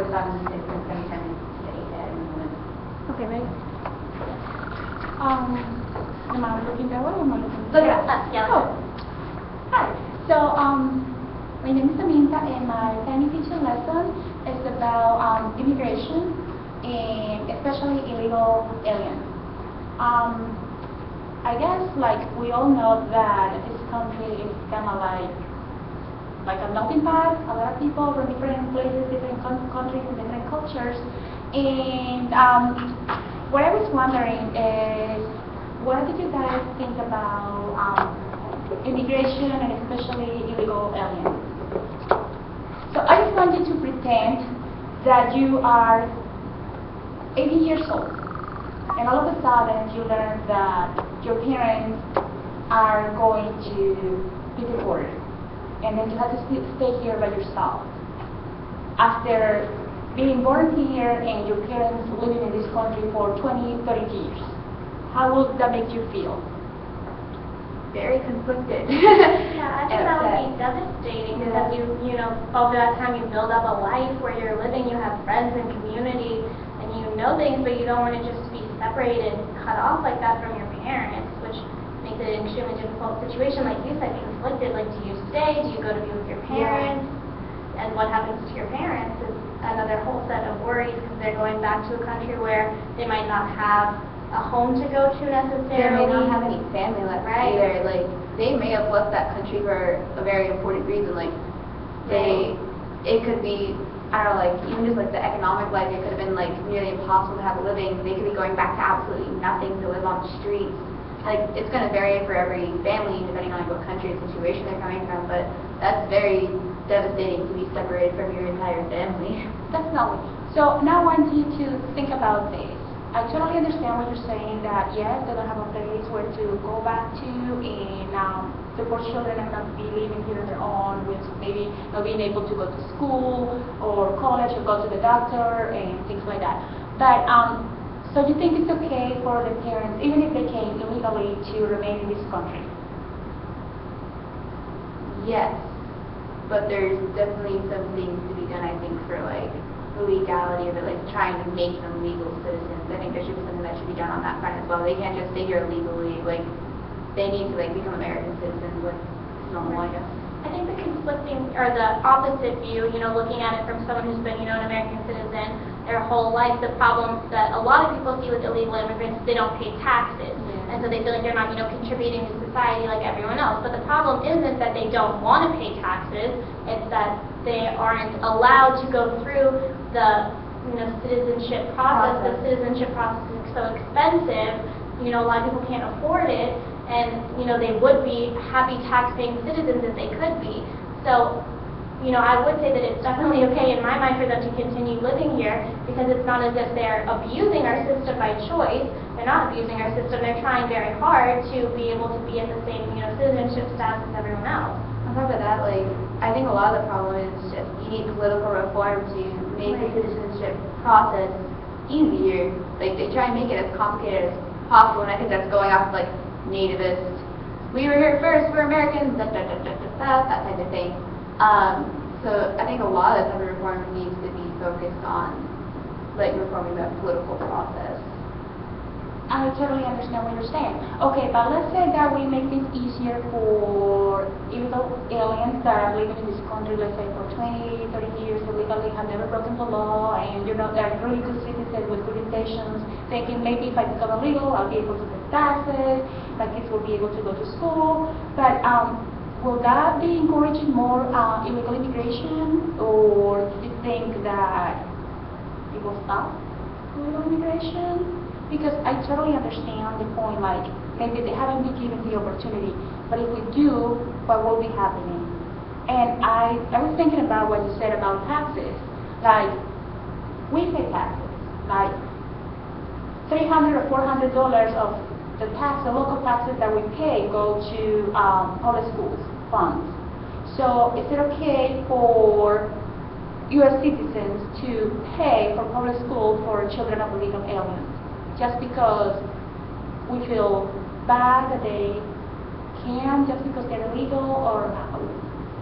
foreign citizens can come and stay at the moment. Okay, right. Am I looking that way or am I looking Look that at us, yeah. Oh. Hi. So, my name is Aminta, and my tiny teaching lesson is about immigration, and especially illegal aliens. I guess, like, we all know that this country is kind of like a melting pot. A lot of people from different places, different countries, and different cultures. And what I was wondering is, what did you guys think about immigration and especially illegal aliens? So I just want you to pretend that you are 80 years old, and all of a sudden you learn that your parents are going to be deported, and then you have to stay here by yourself. After being born here and your parents living in this country for 20, 30 years, how would that make you feel? Very conflicted. Yeah, I think that would be devastating because you know, over that time you build up a life where you're living, you have friends and community, and you know things, but you don't want to just be separated, cut off like that from your parents, which makes it an extremely difficult situation. Like you said, conflicted. Like, do you stay? Do you go to be with your parents? And what happens to your parents is another whole set of worries because they're going back to a country where they might not have a home to go to necessarily. They may not have any family left Right. either. Like, they may have left that country for a very important reason. Like, it could be, I don't know, like, even just like the economic life, it could have been like nearly impossible to have a living. They could be going back to absolutely nothing to live on the streets. Like, it's going to vary for every family depending on what country and situation they're coming from, but that's very devastating to be separated from your entire family. Definitely. So now I want you to think about this. I totally understand what you're saying, that yes, they don't have a place where to go back to, and the poor children are not be living here on their own, with maybe not being able to go to school or college or go to the doctor and things like that. But so you think it's okay for the parents, even if they came illegally, to remain in this country? Yes, but there's definitely some things to be done, I think, for like the legality of it, like trying to make them legal citizens. I think there should be something that should be done on that front as well. They can't just stay here legally. Like, they need to like become American citizens like normal, I guess. I think the conflicting, or the opposite view, you know, looking at it from someone who's been, you know, an American citizen their whole life, the problem that a lot of people see with illegal immigrants is they don't pay taxes. And so they feel like they're not, you know, contributing to society like everyone else. But the problem isn't that they don't want to pay taxes, it's that they aren't allowed to go through the, you know, citizenship process. The citizenship process is so expensive, you know, a lot of people can't afford it, and, you know, they would be happy tax-paying citizens if they could be. So, you know, I would say that it's definitely okay in my mind for them to continue living here, because it's not as if they're abusing our system by choice. They're not abusing our system. They're trying very hard to be able to be at the same, you know, citizenship status as everyone else. On top of that, like, I think a lot of the problem is just you need political reform to make the citizenship process easier. Like, they try and make it as complicated as possible, and I think that's going off of, like, nativist, we were here first, we're Americans, that type of thing. So I think a lot of the type of reform needs to be focused on, like, reforming the political process. I totally understand what you're saying. Okay, but let's say that we make things easier for illegal aliens that are living in this country, let's say for 20, 30 years, illegally, have never broken the law, and you know, they're really good citizens with good intentions, thinking maybe if I become illegal, I'll be able to pay taxes, my kids will be able to go to school. But will that be encouraging more illegal immigration, or do you think that it will stop illegal immigration? Because I totally understand the point, like, maybe they haven't been given the opportunity, but if we do, what will be happening? And I was thinking about what you said about taxes. Like, we pay taxes, like $300 or $400 of the tax, the local taxes that we pay go to public schools funds. So is it okay for U.S. citizens to pay for public school for children of illegal aliens, just because we feel bad that they can, just because they're illegal? Or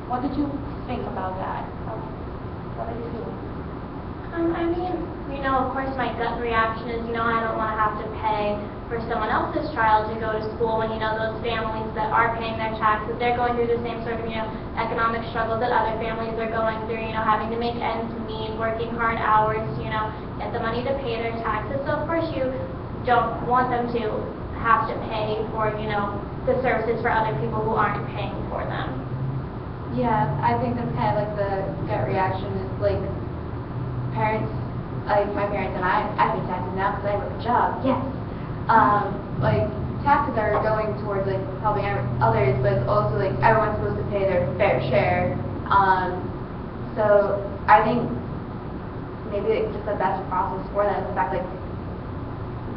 what did you think about that? What are you feeling? I mean, of course my gut reaction is, I don't want to have to pay for someone else's child to go to school when, those families that are paying their taxes, they're going through the same sort of, economic struggles that other families are going through, having to make ends meet, working hard hours, get the money to pay their taxes. So of course you don't want them to have to pay for, the services for other people who aren't paying for them. Yeah, I think that's kind of like the gut reaction is like parents, like my parents and I pay taxes now because I work a job. Yes. Like taxes are going towards like helping others, but it's also like everyone's supposed to pay their fair share. So I think maybe it's just the best process for them. In fact, like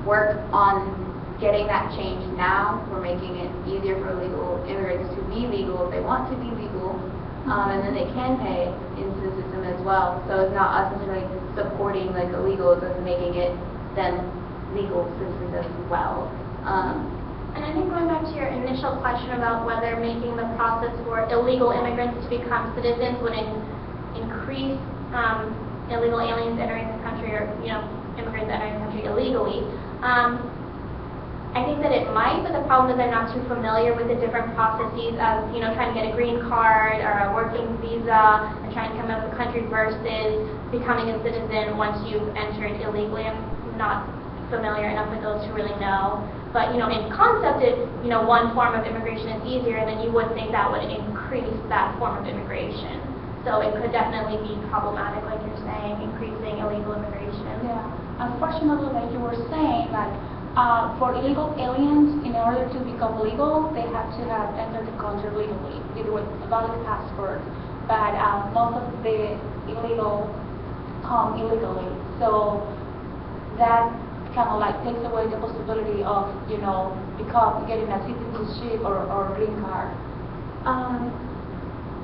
work on getting that change now. We're making it easier for illegal immigrants to be legal if they want to be legal, and then they can pay into the system as well. So it's not us necessarily supporting like illegals, it's making it them legal citizens as well. And I think going back to your initial question about whether making the process for illegal immigrants to become citizens would increase illegal aliens entering the country, or immigrants entering the country illegally. I think that it might, but the problem is I'm not too familiar with the different processes of, trying to get a green card or a working visa and trying to come out of the country versus becoming a citizen once you've entered illegally. I'm not familiar enough with those to really know. But, in concept, one form of immigration is easier, and then you would think that would increase that form of immigration. So it could definitely be problematic, like you're saying, increasing illegal immigration. Yeah. Unfortunately, like you were saying, like, for illegal aliens, in order to become legal, they have to have entered the country legally, with a valid passport. But most of the illegal come illegally. So that kind of like takes away the possibility of, getting a citizenship or green card.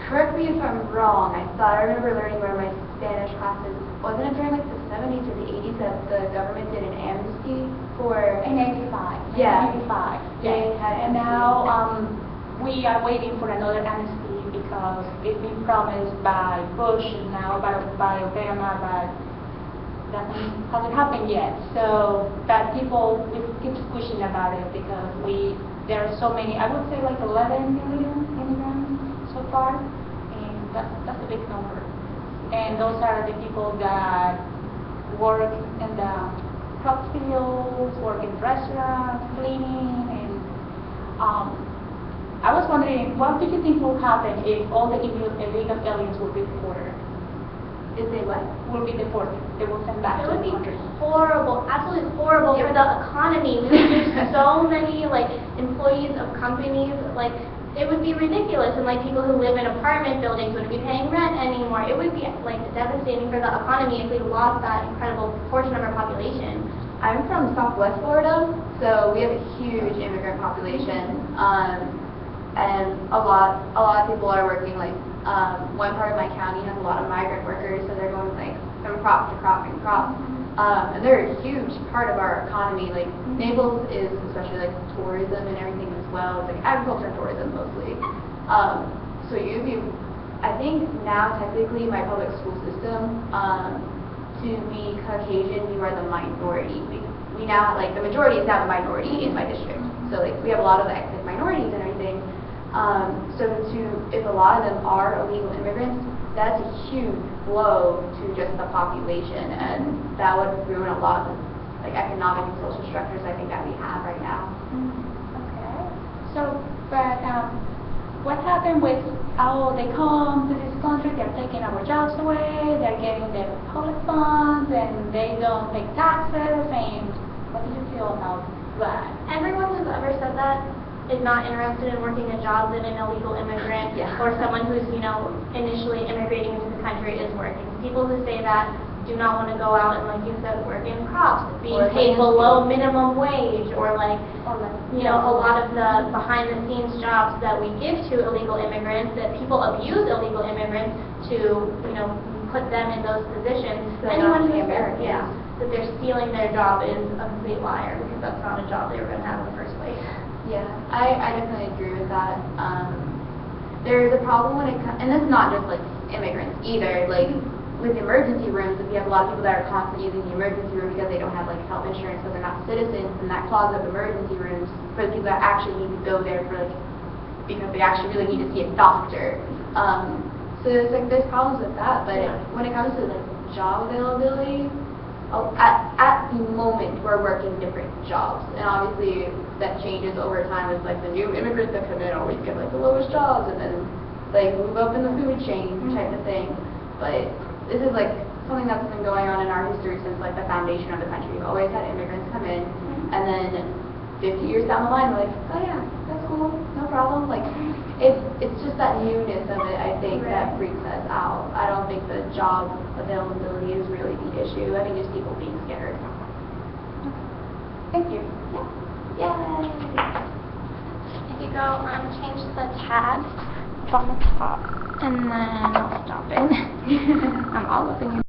Correct me if I'm wrong. I remember learning one of my Spanish classes. Wasn't it during like the 70s or the 80s that the government did an amnesty for? In 85. Yeah. 85. They Yes. had And amnesty. now we are waiting for another amnesty because it's been promised by Bush and now by Obama, but that hasn't happened yet. So that people keep pushing about it because there are so many. I would say like 11 million immigrants so far, and that's a big number. And those are the people that work in the crop fields, work in restaurants, cleaning, and I was wondering, what do you think will happen if all the illegal aliens will be deported? If they what? Will be deported. They will send back It to would the be country. horrible, absolutely horrible for the economy. We would lose so many employees of companies. It would be ridiculous, and people who live in apartment buildings wouldn't be paying rent anymore. It would be devastating for the economy if we lost that incredible portion of our population. I'm from Southwest Florida, so we have a huge immigrant population, and a lot of people are working. One part of my county has a lot of migrant workers, so they're going from crop to crop and crop, and they're a huge part of our economy. Naples is especially tourism and everything as well. It's agriculture and tourism mostly. So I think now technically my public school system, to be Caucasian, you are the minority. We now the majority is now the minority in my district. So we have a lot of ethnic minorities and everything. So if a lot of them are illegal immigrants, that's a huge blow to just the population, and that would ruin a lot of economic and social structures I think that we have right now. Okay. So, but what happened with they come to this country, they're taking our jobs away, they're getting their public funds, and they don't pay taxes, and what do you feel about that? Everyone who's ever said that is not interested in working a job that an illegal immigrant or someone who's, initially immigrating into the country is working. People who say that do not want to go out and, like you said, work in crops, being paid below minimum wage, or a lot of the behind-the-scenes jobs that we give to illegal immigrants, that people abuse illegal immigrants to, put them in those positions. Anyone who says, that they're stealing their job is a complete liar, because that's not a job they were going to have in the first place. Yeah, I definitely agree with that. There's a problem when it comes, and this is not just immigrants either. with emergency rooms, if you have a lot of people that are constantly using the emergency room because they don't have like health insurance, so they're not citizens, and that clogs up emergency rooms for the people that actually need to go there for like, because they actually really need to see a doctor. So it's like there's problems with that, but when it comes to like job availability, at the moment we're working different jobs, and obviously that changes over time as like the new immigrants that come in always get like the lowest jobs, and then like move up in the food chain type of thing. But this is like something that's been going on in our history since like the foundation of the country. We've always had immigrants come in, and then 50 years down the line, we're like, oh yeah, that's cool, no problem. Like it's just that newness of it, I think, that freaks us out. I don't think the job availability is really the issue. I think it's people being scared. Thank you. Yeah. If you go change the tab up on the top, and then I'll stop it. I'm all up in your